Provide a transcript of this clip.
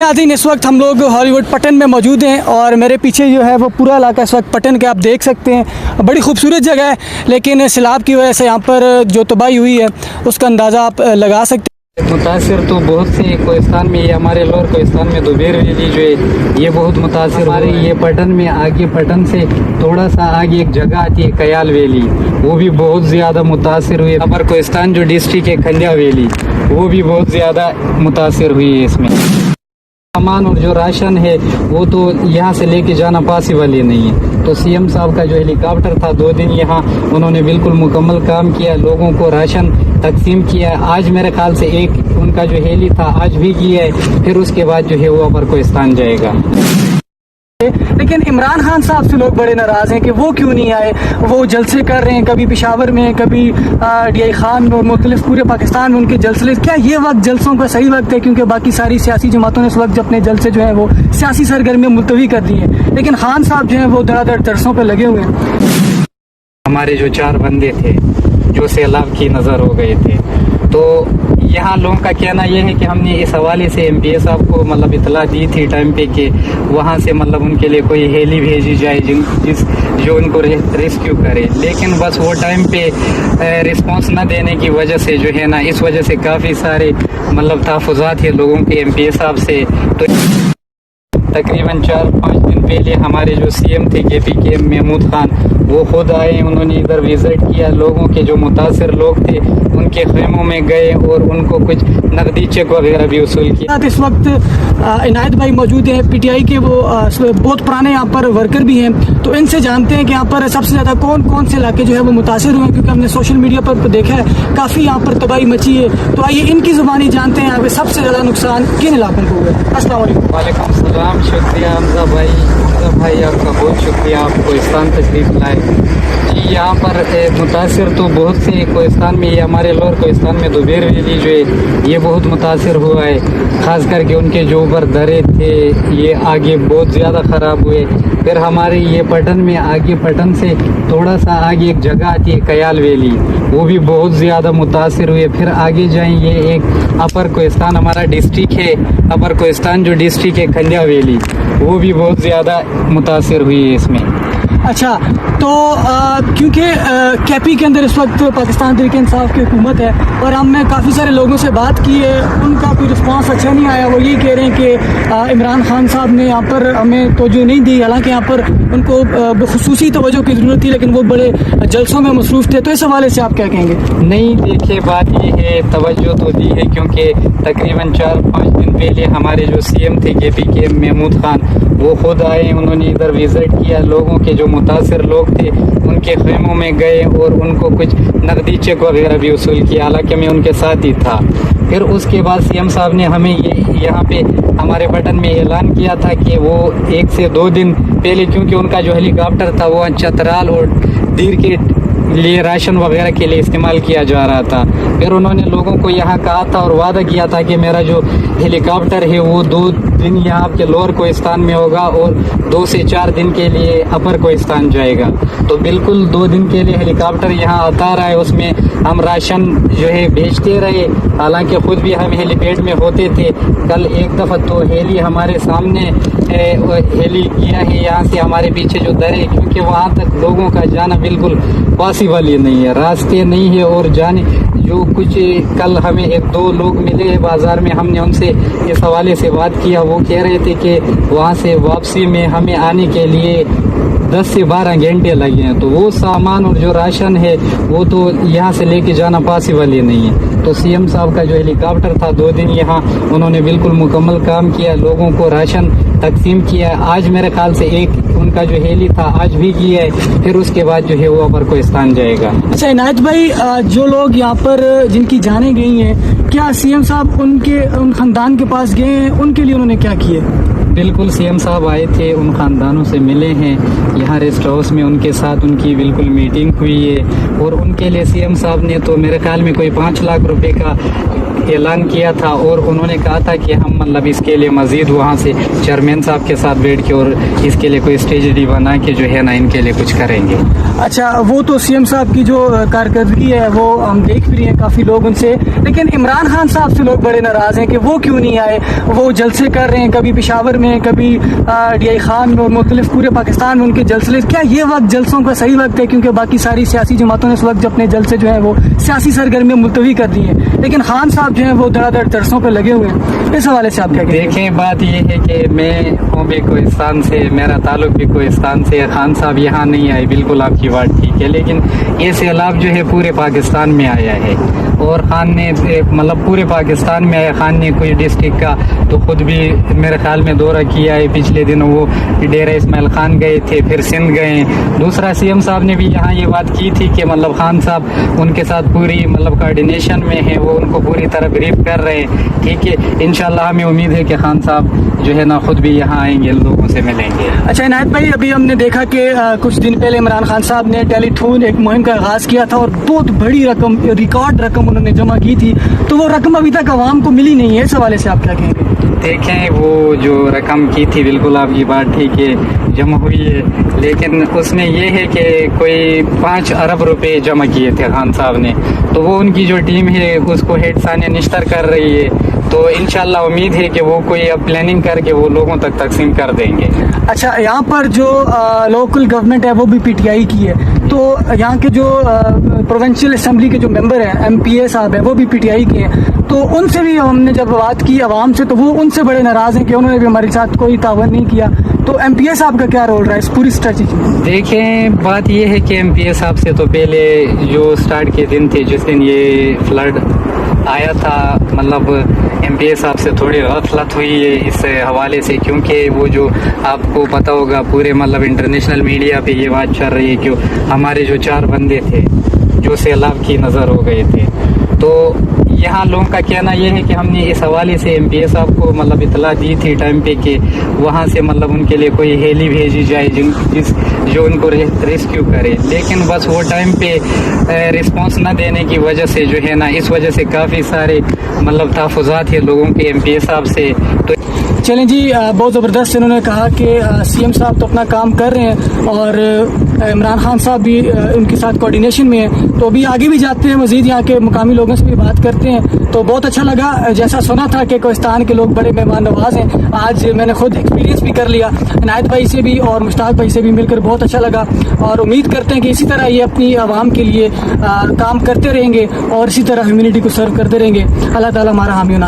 नाज़रीन, इस वक्त हम लोग हॉलीवुड पटन में मौजूद हैं और मेरे पीछे जो है वो पूरा इलाका इस वक्त पटन के आप देख सकते हैं। बड़ी खूबसूरत जगह है, लेकिन सैलाब की वजह से यहाँ पर जो तबाही हुई है उसका अंदाज़ा आप लगा सकते हैं। मुतासिर तो बहुत से कोहिस्तान में, ये हमारे लोअर कोहिस्तान में दोबेर वैली जो है ये बहुत मुतासिर हमारे ये पटन में आगे, पटन से थोड़ा सा आगे एक जगह आती है कयाल वैली, वो भी बहुत ज़्यादा मुतासिर हुई है। अपर कोहिस्तान जो डिस्ट्रिक्ट है खंडिया वैली, वो भी बहुत ज़्यादा मुतासिर हुई है। इसमें सामान और जो राशन है वो तो यहाँ से लेके जाना पॉसिबल ही नहीं है। तो सीएम साहब का जो हेलीकॉप्टर था 2 दिन यहाँ उन्होंने बिल्कुल मुकम्मल काम किया, लोगों को राशन तकसीम किया। आज मेरे ख्याल से एक उनका जो हेली था आज भी किया है, फिर उसके बाद जो है वो अपर कोहिस्तान जाएगा। लेकिन इमरान खान साहब से लोग बड़े नाराज़ हैं कि वो क्यों नहीं आए। वो जलसे कर रहे हैं, कभी पेशावर में, कभी DI खान में, मुख्तलिफ पूरे पाकिस्तान में उनके जलसे। क्या ये वक्त जलसों का सही वक्त है? क्योंकि बाकी सारी सियासी जमातों ने इस वक्त अपने जलसे जो हैं वो सियासी सरगर्मियाँ मुलतवी कर दी हैं, लेकिन खान साहब जो हैं वो धड़ाधड़ जलसों पर लगे हुए हैं। हमारे जो 4 बंदे थे जो सैलाब की नज़र हो गए थे, तो यहाँ लोगों का कहना यह है कि हमने इस हवाले से MPA साहब को मतलब इतला दी थी टाइम पे कि वहाँ से मतलब उनके लिए कोई हेली भेजी जाए जो उनको रेस्क्यू करे, लेकिन बस वो टाइम पे रिस्पांस न देने की वजह से जो है ना, इस वजह से काफ़ी सारे मतलब तहफ़्फ़ुज़ात है लोगों के MPA साहब से। तो तकरीबन 4-5 दिन पहले हमारे जो CM थे KPK महमूद खान, वो खुद आए, उन्होंने इधर विज़िट किया, लोगों के जो मुतासिर लोग थे उनके खेमों में गए और उनको कुछ नकदी चेक वगैरह भी वसूल किया। इस वक्त इनायत भाई मौजूद हैं, PTI के वो बहुत पुराने यहाँ पर वर्कर भी हैं, तो इनसे जानते हैं कि यहाँ पर सबसे ज़्यादा कौन कौन से इलाके जो है वो मुतासिर हुए हैं, क्योंकि हमने सोशल मीडिया पर देखा है काफ़ी यहाँ पर तबाही मची है। तो आइए इनकी ज़ुबानी जानते हैं यहाँ पे सबसे ज़्यादा नुकसान किन इलाकों को हुआ है। अस्सलाम वालेकुम। वालेकुम सलाम, शुक्रिया हमजा भाई आपका बहुत शुक्रिया, आप कोहिस्तान तशरीफ लाए। जी, यहाँ पर मुतासिर तो बहुत से कोहिस्तान में, ये हमारे लोअर कोहिस्तान में दोबेर वैली जो है ये बहुत मुतासिर हुआ है, ख़ास करके उनके जो ऊपर दरे थे ये आगे बहुत ज़्यादा ख़राब हुए। फिर हमारे ये पटन में आगे, पटन से थोड़ा सा आगे एक जगह आती है कयाल वैली, वो भी बहुत ज़्यादा मुतासिर हुए। फिर आगे जाएंगे एक अपर कोहिस्तान हमारा डिस्ट्रिक्ट है, अपर कोहिस्तान जो डिस्ट्रिक्ट है खंडिया वैली, वो भी बहुत ज़्यादा मुतासिर हुई है इसमें। अच्छा, तो क्योंकि KP के अंदर इस वक्त पाकिस्तान तहरीक इंसाफ की हुकूमत है और हमने काफ़ी सारे लोगों से बात की है, उनका कोई रिस्पांस अच्छा नहीं आया। वो यही कह रहे हैं कि इमरान खान साहब ने यहाँ पर हमें तवज्जो नहीं दी, हालांकि यहाँ पर उनको खुसूसी तवज्जो की ज़रूरत थी, लेकिन वो बड़े जलसों में मसरूफ़ थे। तो इस हवाले से आप क्या कहेंगे? नहीं, देखिए बात ये है, तवज्जो तो दी है, क्योंकि तकरीबन 4-5 दिन पहले हमारे जो CM थे KPK महमूद खान, वो खुद आए, उन्होंने इधर विज़िट किया, लोगों के जो मुतासिर लोग थे उनके खेमों में गए और उनको कुछ नकदी चेक वगैरह भी वसूल किया, हालांकि मैं उनके साथ ही था। फिर उसके बाद CM साहब ने हमें ये यहाँ पे हमारे बटन में ऐलान किया था कि वो 1 से 2 दिन पहले, क्योंकि उनका जो हेलीकॉप्टर था वो चतराल और दीर के लिए राशन वगैरह के लिए इस्तेमाल किया जा रहा था, फिर उन्होंने लोगों को यहाँ कहा था और वादा किया था कि मेरा जो हेलीकॉप्टर है वो 2 दिन यहाँ आपके लोअर कोहिस्तान में होगा और 2 से 4 दिन के लिए अपर कोहिस्तान जाएगा। तो बिल्कुल 2 दिन के लिए हेलीकॉप्टर यहाँ आता रहा है, उसमें हम राशन जो है भेजते रहे, हालांकि खुद भी हम हेलीपैड में होते थे। कल एक दफ़ा तो हेली हमारे सामने हेली किया है, यहाँ से हमारे पीछे जो दर है, क्योंकि वहाँ तक लोगों का जाना बिल्कुल पॉसिबल ही नहीं है, रास्ते नहीं है। और जाने जो कुछ कल हमें 1-2 लोग मिले बाज़ार में, हमने उनसे इस हवाले से बात किया, वो कह रहे थे कि वहाँ से वापसी में हमें आने के लिए 10 से 12 घंटे लगे हैं, तो वो सामान और जो राशन है वो तो यहाँ से लेके जाना पॉसिबल ही नहीं है। तो CM साहब का जो हेलीकॉप्टर था 2 दिन यहाँ उन्होंने बिल्कुल मुकम्मल काम किया, लोगों को राशन तकसीम किया। आज मेरे ख्याल से एक उनका जो हेली था आज भी किया है, फिर उसके बाद जो है वो अपर कोहिस्तान जाएगा। अच्छा इनायत भाई, जो लोग यहाँ पर जिनकी जानें गई हैं, क्या CM साहब उन खानदान के पास गए हैं, उनके लिए उन्होंने क्या किया? बिल्कुल CM साहब आए थे, उन ख़ानदानों से मिले हैं, यहाँ रेस्ट हाउस में उनके साथ उनकी बिल्कुल मीटिंग हुई है और उनके लिए CM साहब ने तो मेरे ख्याल में कोई 5 लाख रुपए का ऐलान किया था और उन्होंने कहा था कि हम मतलब इसके लिए मज़ीद वहाँ से चेयरमैन साहब के साथ बैठ के और इसके लिए कोई स्ट्रेटजी बना के जो है ना इनके लिए कुछ करेंगे। اچھا وہ تو سی ایم صاحب کی جو کارکردگی ہے وہ ہم دیکھ بھی رہے ہیں کافی لوگ ان سے, لیکن عمران خان صاحب سے لوگ بڑے ناراض ہیں کہ وہ کیوں نہیں آئے. وہ جلسے کر رہے ہیں, کبھی پشاور میں, کبھی ڈی آئی خان میں, اور مختلف پورے پاکستان میں ان کے جلسے. کیا یہ وقت جلسوں کا صحیح وقت ہے؟ کیونکہ باقی ساری سیاسی جماعتوں نے اس وقت اپنے جلسے جو ہیں وہ سیاسی سرگرمیاں ملتوی کر دی ہیں, لیکن خان صاحب جو ہیں وہ دھڑا دھڑ جلسوں پہ لگے ہوئے ہیں. اس حوالے سے آپ کیا کہیں گے؟ دیکھیں بات یہ ہے کہ میں ہوں بھی کوہستان سے, میرا تعلق بھی کوہستان سے. خان صاحب یہاں نہیں آئے, بالکل آپ کی بات ٹھیک ہے, لیکن یہ سیلاب جو ہے پورے پاکستان میں آیا ہے, اور خان نے مطلب پورے پاکستان میں آیا. خان نے کوئی ڈسٹرکٹ کا تو خود بھی میرے خیال میں دورہ کیا ہے. پچھلے دنوں وہ ڈیرہ اسماعیل خان گئے تھے, پھر سندھ گئے. دوسرا سی ایم صاحب نے بھی یہاں یہ بات کی تھی کہ مطلب خان صاحب ان کے ساتھ پوری مطلب کوآرڈینیشن میں ہیں, وہ ان کو پوری طرح بریف کر رہے ہیں. ٹھیک ہے, انشاءاللہ ہمیں امید ہے کہ خان صاحب جو ہے نا خود بھی یہاں آئیں گے, لوگوں سے ملیں گے. اچھا عنایت بھائی, ابھی ہم نے دیکھا کہ کچھ دن پہلے عمران خان صاحب نے ٹیلی تھون ایک مہم کا آغاز کیا تھا, اور بہت بڑی رقم, ریکارڈ رقم انہوں نے جمع کی تھی, تو وہ رقم ابھی تک عوام کو ملی نہیں ہے. اس حوالے سے آپ کیا کہیں گے؟ دیکھیں وہ جو رقم کی تھی, بالکل آپ کی بات ٹھیک ہے, جمع ہوئی ہے, لیکن اس میں یہ ہے کہ کوئی 5 ارب روپے جمع کیے تھے خان صاحب نے. تو وہ ان کی جو ٹیم ہے اس کو ہیڈ ثانیہ نشتر کر رہی ہے, تو انشاءاللہ امید ہے کہ وہ کوئی اب پلاننگ کر کے وہ لوگوں تک تقسیم کر دیں گے. اچھا, یہاں پر جو لوکل گورنمنٹ ہے وہ بھی پی ٹی آئی کی ہے, تو یہاں کے جو پروونشل اسمبلی کے جو ممبر ہیں, ایم پی اے صاحب ہیں, وہ بھی پی ٹی آئی کے ہیں. تو ان سے بھی ہم نے جب بات کی عوام سے, تو وہ ان سے بڑے ناراض ہیں کہ انہوں نے بھی ہمارے ساتھ کوئی تعاون نہیں کیا. تو ایم پی اے صاحب کا کیا رول رہا ہے اس پوری اسٹریٹجی میں؟ دیکھیں بات یہ ہے کہ ایم پی اے صاحب سے تو پہلے جو سٹارٹ کے دن تھے, جس دن یہ فلڈ آیا تھا, مطلب ایم پی اے صاحب سے تھوڑی غفلت ہوئی ہے اس حوالے سے, کیونکہ وہ جو آپ کو پتہ ہوگا پورے مطلب انٹرنیشنل میڈیا پہ یہ بات چل رہی ہے کہ ہمارے جو 4 بندے تھے جو سیلاب کی نظر ہو گئے تھے. تو یہاں لوگوں کا کہنا یہ ہے کہ ہم نے اس حوالے سے ایم پی اے صاحب کو مطلب اطلاع دی تھی ٹائم پہ کہ وہاں سے مطلب ان کے لیے کوئی ہیلی بھیجی جائے جو ان کو ریسکیو کرے, لیکن بس وہ ٹائم پہ رسپانس نہ دینے کی وجہ سے جو ہے نا, اس وجہ سے کافی سارے مطلب تحفظات ہیں لوگوں کے ایم پی اے صاحب سے. تو چلیں جی, بہت زبردست انہوں نے کہا کہ سی ایم صاحب تو اپنا کام کر رہے ہیں, اور عمران خان صاحب بھی ان کے ساتھ کوآرڈینیشن میں ہیں. تو ابھی آگے بھی جاتے ہیں, مزید یہاں کے مقامی لوگوں سے بھی بات کرتے ہیں. تو بہت اچھا لگا, جیسا سنا تھا کہ کوہستان کے لوگ بڑے مہمان نواز ہیں, آج میں نے خود ایکسپیرینس بھی کر لیا. عنایت بھائی سے بھی اور مشتاق بھائی سے بھی مل کر بہت اچھا لگا, اور امید کرتے ہیں کہ اسی طرح یہ اپنی عوام کے لیے کام کرتے رہیں گے, اور اسی طرح ہیومینٹی کو سرو کرتے رہیں گے. اللہ تعالیٰ ہمارا حامی و ناصر.